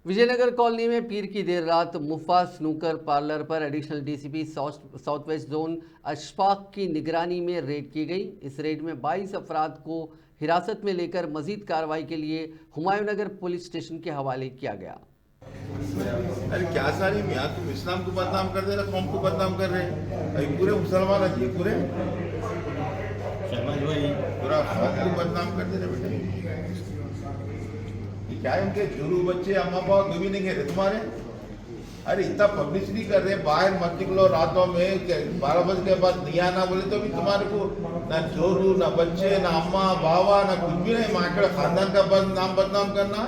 Vijayanagar colony में पीर की देर रात मुफ्फा स्नूकर पार्लर पर additional DCP south west zone Ashfaq की निगरानी में रेड की गई। इस रेड में 22 अफराद को हिरासत में लेकर मजीद कार्रवाई के लिए हुमायूंनगर पुलिस स्टेशन के हवाले किया गया। अरे क्या सारी मियाँ, तुम इस्लाम को बदनाम कर दे रहे, कौम को बदनाम कर रहे हैं। अरे पूरे मुसलमान है जी, पूरे पूरा कौम को बदनाम कर दे रहे बेटे। ये क्या है, उनके जुरू बच्चे अम्मा बाप कभी नहीं कह रहे तुम्हारे। अरे इतना पब्लिसिटी कर रहे हैं, बाहर मत निकलो रातों में 12 बजे के बाद दिया ना बोले तो भी तुम्हारे को ना जोरू ना बच्चे ना अम्मा बाबा ना कुछ भी नहीं। माकड़ खानदान का नाम बदनाम करना,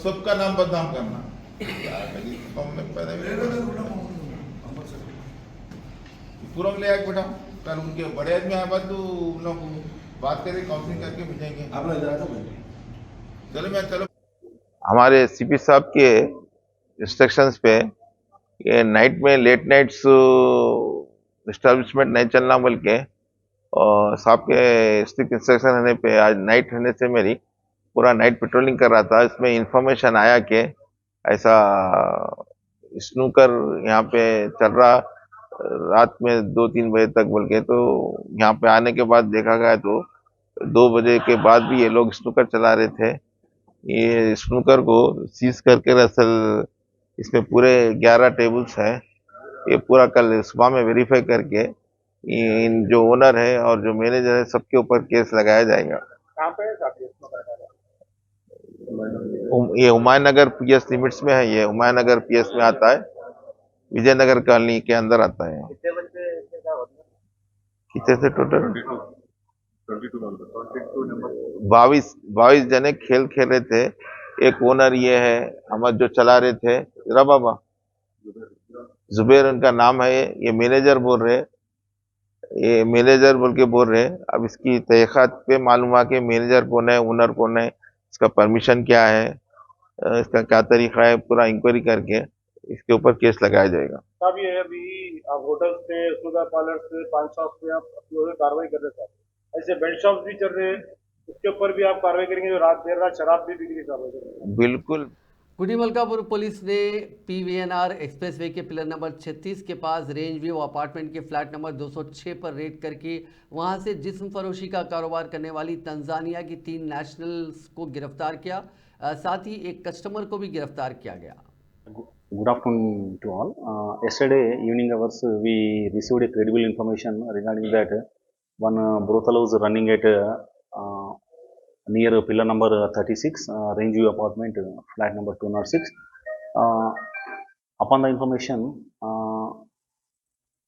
सबका नाम बदनाम करना। पूरा ले आए बेटा, कल उनके बड़े आदमी आए बाद तो उन लोग बात करें, काउंसलिंग करके भेजेंगे। आप चलो मैं चलो। हमारे सीपी साहब के इंस्ट्रक्शंस पे ये नाइट में लेट नाइट्स एस्टेब्लिशमेंट नहीं चलना बोल के, और साहब के स्ट्रिक्ट इंस्ट्रक्शन रहने पे आज नाइट रहने से मेरी पूरा नाइट पेट्रोलिंग कर रहा था। इसमें इंफॉर्मेशन आया कि ऐसा स्नूकर यहाँ पे चल रहा रात में 2-3 बजे तक बोल के। तो यहाँ पे आने के बाद देखा गया तो 2 बजे के बाद भी ये लोग स्नूकर चला रहे थे। ये स्नूकर को सीज करके असल इसमें पूरे 11 टेबल्स हैं। ये पूरा कल सुबह में वेरीफाई करके इन जो ओनर है और जो मैनेजर है सबके ऊपर केस लगाया जाएगा। कहाँ पे ये हुमायूंनगर पीएस लिमिट्स में है। ये हुमायूंनगर पीएस में आता है, विजयनगर कॉलोनी के अंदर आता है। कितने से टोटल 22 जने खेल खेल रहे थे। एक ओनर ये है हम जो चला रहे थे जरा बाबा जुबेर उनका नाम है। ये मैनेजर बोल रहे, ये मैनेजर बोल के बोल रहे। अब इसकी तहकीकात पे मालूम हुआ कि मैनेजर कौन है, ओनर कौन है, इसका परमिशन क्या है, इसका क्या तरीका है, पूरा इंक्वायरी करके इसके ऊपर केस लगाया जाएगा। साहब ये अभी आप होटल से, सुधा पार्लर से, पान शॉप से आप कार्रवाई कर रहे थे, ऐसे बेल्ट शॉप भी चल रहे हैं, उसके ऊपर भी आप कार्रवाई करेंगे जो देर रात शराब भी बिक्री कार्रवाई करेंगे? बिल्कुल। गुडी मलकापुर पुलिस ने पीवीएनआर एक्सप्रेसवे के पिलर नंबर 36 के पास रेंज व्यू अपार्टमेंट के फ्लैट नंबर 206 पर रेड करके वहां से जिस्म फरोशी का कारोबार करने वाली तंजानिया की 3 नेशनल्स को गिरफ्तार किया। साथ ही एक कस्टमर को भी गिरफ्तार किया गया। Good afternoon to all. Yesterday evening hours we received a credible information regarding that one brothel was running at near pillar number 36, Rangeview apartment, flat number 206. Upon the information,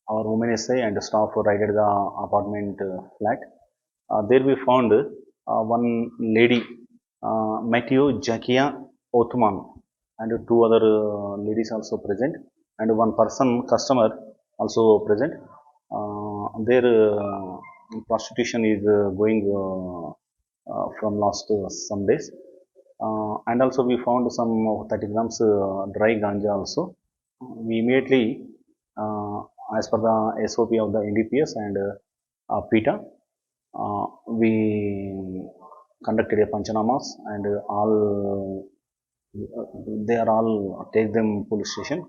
our women SI and staff raided the apartment flat. There we found one lady, Matthew Jakia Othman, and 2 other ladies also present, and one person customer also present. Their prostitution is going from last some days, and also we found some 30 grams dry ganja also. We immediately, as per the SOP of the NDPS and PETA, we conducted a panchanamas, and all they are all take them police station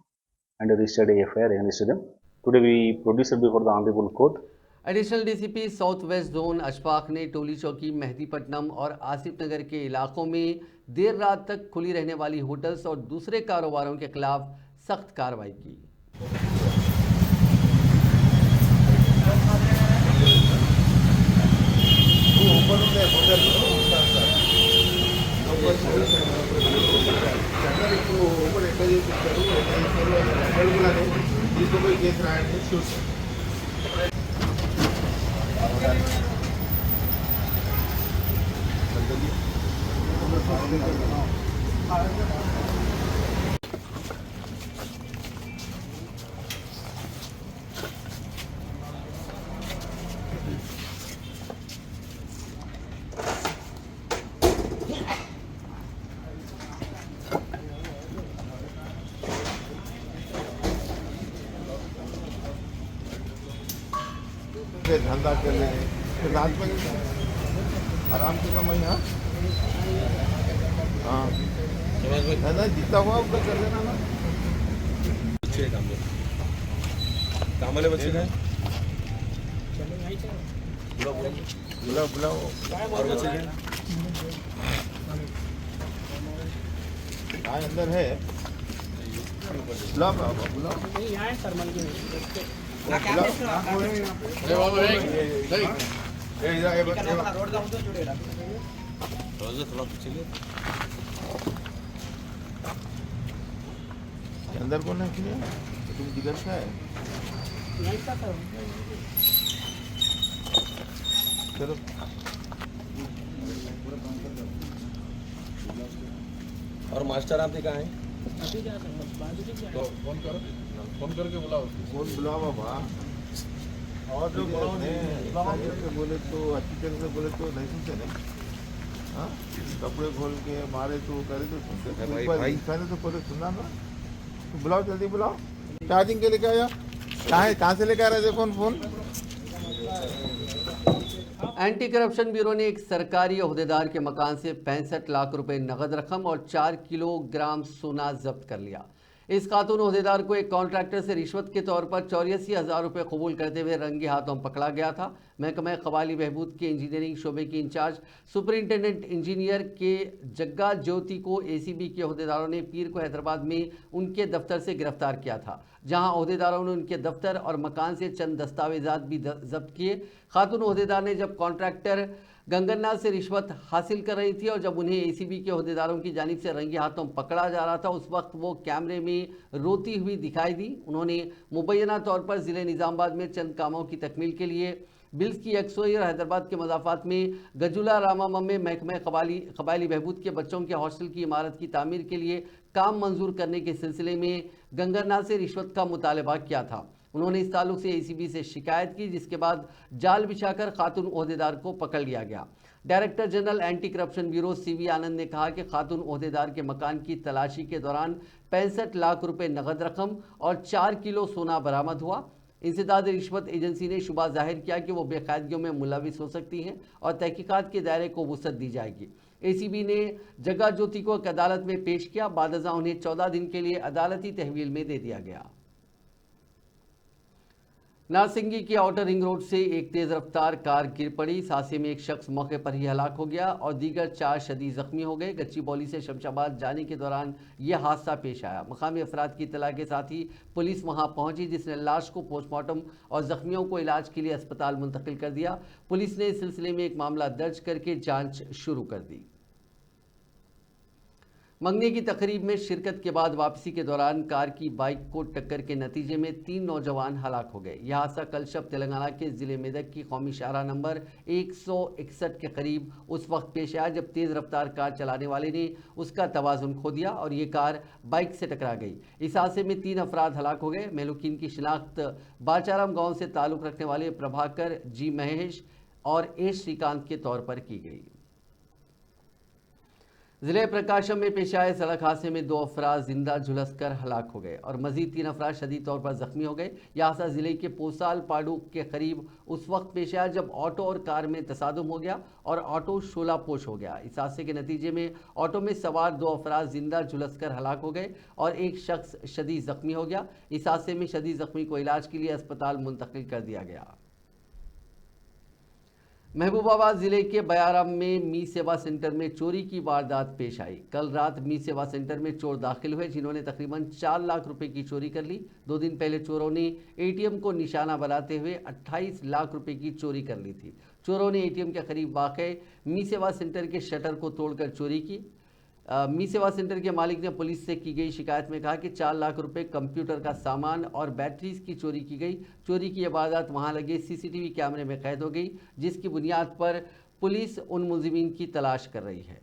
and registered a FIR against them. Today we produced before the honorable court. Additional DCP south west zone Ashfaq ने टोली चौकी, मेहदीपट्टनम और आसिफ नगर के इलाकों में देर रात तक खुली रहने वाली होटल्स और दूसरे कारोबारों के खिलाफ सख्त कार्रवाई की। धंधा कर लेंगे, फिर रात में आराम से कमाई। हाँ ना जितना हुआ उतना कर देना ना। बच्चे काम वाले बच्चे का बुलाओ बुलाओ और बच्चे का हाँ अंदर है। बुलाओ बाबा बुलाओ। रोज थोड़ा पीछे ले अंदर कौन है किया? तुम किधर से है? चलो और मास्टर आप कहाँ हैं? तो फोन करके बुलाओ। फोन बुलाओ बाबा। और जो बोले तो अच्छी तरह से बोले तो नहीं सुनते नहीं। हाँ कपड़े खोल के मारे तो करे तो सुनते। भाई, एक बार भाई। इंसान तो पहले सुना ना। तो बुलाओ जल्दी बुलाओ। चार्जिंग के लेके आया। कहाँ से लेके आ रहे थे फोन? एंटी करप्शन ब्यूरो ने एक सरकारी ओहदेदार के मकान से 65 लाख रुपए नगद रकम और 4 किलोग्राम सोना जब्त कर लिया। इस खातून ओहदेदार को एक कॉन्ट्रैक्टर से रिश्वत के तौर पर 84,000 रुपये कबूल करते हुए रंगे हाथों पकड़ा गया था। महकमा कबाली बहबूद के इंजीनियरिंग शोबे की इंचार्ज सुपरिंटेंडेंट इंजीनियर के जग्गा ज्योति को एसीबी के ओहदेदारों ने पीर को हैदराबाद में उनके दफ्तर से गिरफ्तार किया था, जहां ओहदेदारों ने उनके दफ्तर और मकान से चंद दस्तावेजात भी जब्त किए। खातून ओहदेदार ने जब कॉन्ट्रैक्टर गंगन्नाथ से रिश्वत हासिल कर रही थी और जब उन्हें एसीबी के ओहदेदारों की जानिब से रंगे हाथों पकड़ा जा रहा था, उस वक्त वो कैमरे में रोती हुई दिखाई दी। उन्होंने मुबैना तौर पर ज़िले निज़ामाबाद में चंद कामों की तकमील के लिए बिल्स की यकसोई और हैदराबाद के मजाफात में गजुला रामामम में महकमा कबायली बहबूद के बच्चों के हॉस्टल की इमारत की तामीर के लिए काम मंजूर करने के सिलसिले में गंगन्नाथ से रिश्वत का मुतालबा किया था। उन्होंने इस ताल्लुक से एसीबी से शिकायत की, जिसके बाद जाल बिछाकर खातून ओहदेदार को पकड़ लिया गया। Director general anti corruption bureau C V Anand ने कहा कि खातून ओहदेदार के मकान की तलाशी के दौरान 65 लाख रुपए नगद रकम और 4 किलो सोना बरामद हुआ। इंसदाद रिश्वत एजेंसी ने शुबा जाहिर किया कि वो बेकायदगियों में मुलविस हो सकती हैं और तहकीकात के दायरे को वुसअत दी जाएगी। एसीबी ने जग्गा ज्योति को एक अदालत में पेश किया। बादजा उन्हें 14 दिन के लिए अदालती तहवील में दे दिया गया। नारसिंगी की आउटर रिंग रोड से एक तेज रफ्तार कार गिर पड़ी। इस हादसे में एक शख्स मौके पर ही हलाक हो गया और दीगर 4 शदीद जख्मी हो गए। गच्ची बौली से शमशाबाद जाने के दौरान यह हादसा पेश आया। मकामी अफराद की इतला के साथ ही पुलिस वहां पहुंची, जिसने लाश को पोस्टमार्टम और जख्मियों को इलाज के लिए अस्पताल मुंतकिल कर दिया। पुलिस ने इस सिलसिले में एक मामला दर्ज करके जाँच शुरू कर दी। मंगनी की तकरीब में शिरकत के बाद वापसी के दौरान कार की बाइक को टक्कर के नतीजे में 3 नौजवान हलाक हो गए। यह हादसा कल शब तेलंगाना के ज़िले मेदक की कौमी शाहराह नंबर 161 के करीब उस वक्त पेश आया जब तेज़ रफ्तार कार चलाने वाले ने उसका तवाज़ुन खो दिया और ये कार बाइक से टकरा गई। इस हादसे में 3 अफराद हलाक हो गए। मेहलुकीन की शिनाख्त बाचाराम गाँव से ताल्लुक़ रखने वाले प्रभाकर जी महेश और ए श्रीकांत के तौर पर की गई। जिले प्रकाशम में पेश आए सड़क हादसे में 2 अफराद जिंदा झुलसकर हलाक हो गए और मजीद 3 अफराद शदीद तौर पर जख्मी हो गए। यह हादसा जिले के पोसाल पाडू के करीब उस वक्त पेश आया जब ऑटो और कार में तसादुम हो गया और ऑटो शोलापोश हो गया। इस हादसे के नतीजे में ऑटो में सवार 2 अफराद जिंदा झुलसकर हलाक हो गए और एक शख्स शदीद जख्मी हो गया। इस हादसे में शदीद जख्मी को इलाज के लिए अस्पताल मुंतकिल कर दिया गया। महबूबाबाद जिले के बयाराम में मी सेवा सेंटर में चोरी की वारदात पेश आई। कल रात मी सेवा सेंटर में चोर दाखिल हुए, जिन्होंने तकरीबन 4 लाख रुपए की चोरी कर ली। 2 दिन पहले चोरों ने एटीएम को निशाना बनाते हुए 28 लाख रुपए की चोरी कर ली थी। चोरों ने एटीएम के करीब वाक़ मी सेवा सेंटर के शटर को तोड़कर चोरी की। मी सेवा सेंटर के मालिक ने पुलिस से की गई शिकायत में कहा कि 4 लाख रुपए, कंप्यूटर का सामान और बैटरीज की चोरी की गई। चोरी की यह वारदात वहां लगे सीसीटीवी कैमरे में कैद हो गई, जिसकी बुनियाद पर पुलिस उन मुलजिमीन की तलाश कर रही है।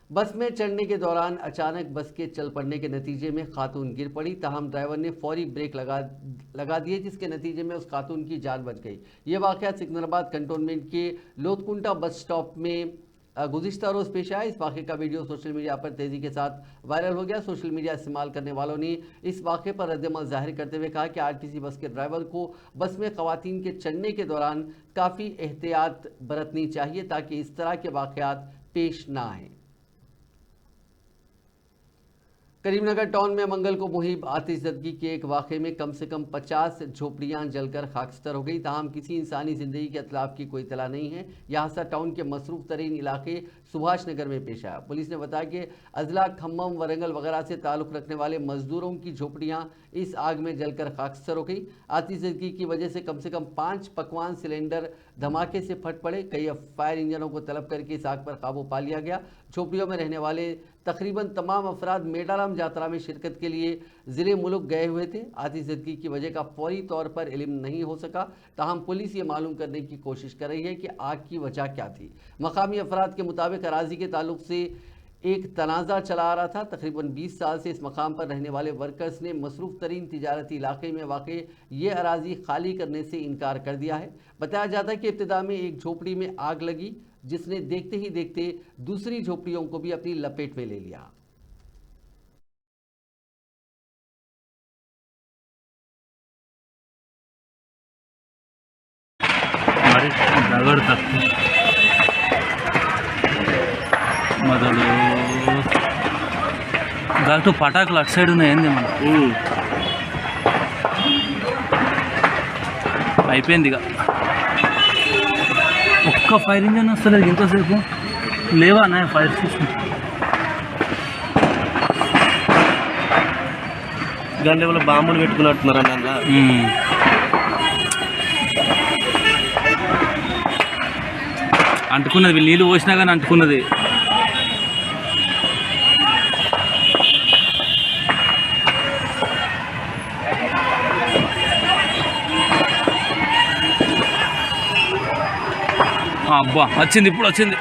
बस में चढ़ने के दौरान अचानक बस के चल पड़ने के नतीजे में खातून गिर पड़ी, ताहम ड्राइवर ने फौरी ब्रेक लगा दिए, जिसके नतीजे में उस खातून की जान बच गई। ये वाक़या सिकंदराबाद कंटोनमेंट के लोतकुंटा बस स्टॉप में गुज़िश्ता रोज़ पेश आया। इस वाक़े का वीडियो सोशल मीडिया पर तेज़ी के साथ वायरल हो गया। सोशल मीडिया इस्तेमाल करने वालों ने इस वाक़े पर रद्दमल जाहिर करते हुए कहा कि आरटीसी बस के ड्राइवर को बस में ख़वातीन के चढ़ने के दौरान काफ़ी एहतियात बरतनी चाहिए ताकि इस तरह के वाक़यात पेश ना आएँ। करीमनगर टाउन में मंगल को मुहिब आतिशज़दगी के एक वाक़े में कम से कम 50 झोपड़ियाँ जलकर खाकस्तर हो गई। ताहम किसी इंसानी ज़िंदगी के अतलाफ की कोई इतला नहीं है। यह हादसा टाउन के मसरूफ़ तरीन इलाके सुभाष नगर में पेश आया। पुलिस ने बताया कि अजला, खम्मम, वरंगल वगैरह से ताल्लुक़ रखने वाले मजदूरों की झोपड़ियाँ इस आग में जलकर खाकस्तर हो गई। आतिशज़दगी की वजह से कम 5 पकवान सिलेंडर धमाके से फट पड़े। कई फायर इंजनों को तलब करके इस आग पर काबू पा लिया गया। झोपड़ियों में रहने वाले तकरीबन तमाम अफराद मेडाराम यात्रा में शिरकत के लिए ज़िले मुल्क गए हुए थे। आतिशज़दगी की वजह का फौरी तौर पर इल्म नहीं हो सका। ताहम पुलिस ये मालूम करने की कोशिश कर रही है कि आग की वजह क्या थी। मकामी अफराद के मुताबिक अराजी के ताल्लुक से एक तनाज़ा चला आ रहा था। तकरीबन 20 साल से इस मकाम पर रहने वाले वर्कर्स ने मसरूफ़ तरीन तिजारती इलाके में वाक़ ये अराजी खाली करने से इनकार कर दिया है। बताया जाता है कि इब्तिदा में एक झोपड़ी में आग लगी, जिसने देखते ही देखते दूसरी झोपड़ियों को भी अपनी लपेट में ले लिया। మొదలు దాంట్లో పటాకులు అటు సైడ్ ఉన్నాయండి మనం అయిపోయింది ఇక ఒక్క ఫైర్ ఇంజన్ వస్తలేదు ఇంతసేపు లేవా నా ఫైర్ స్టేషన్ దాని లెవెల్ బాంబులు పెట్టుకున్నట్టున్నారు అన్న అంటుకున్నది నీళ్ళు పోసినా కానీ అంటుకున్నది అబ్బా వచ్చింది ఇప్పుడు వచ్చింది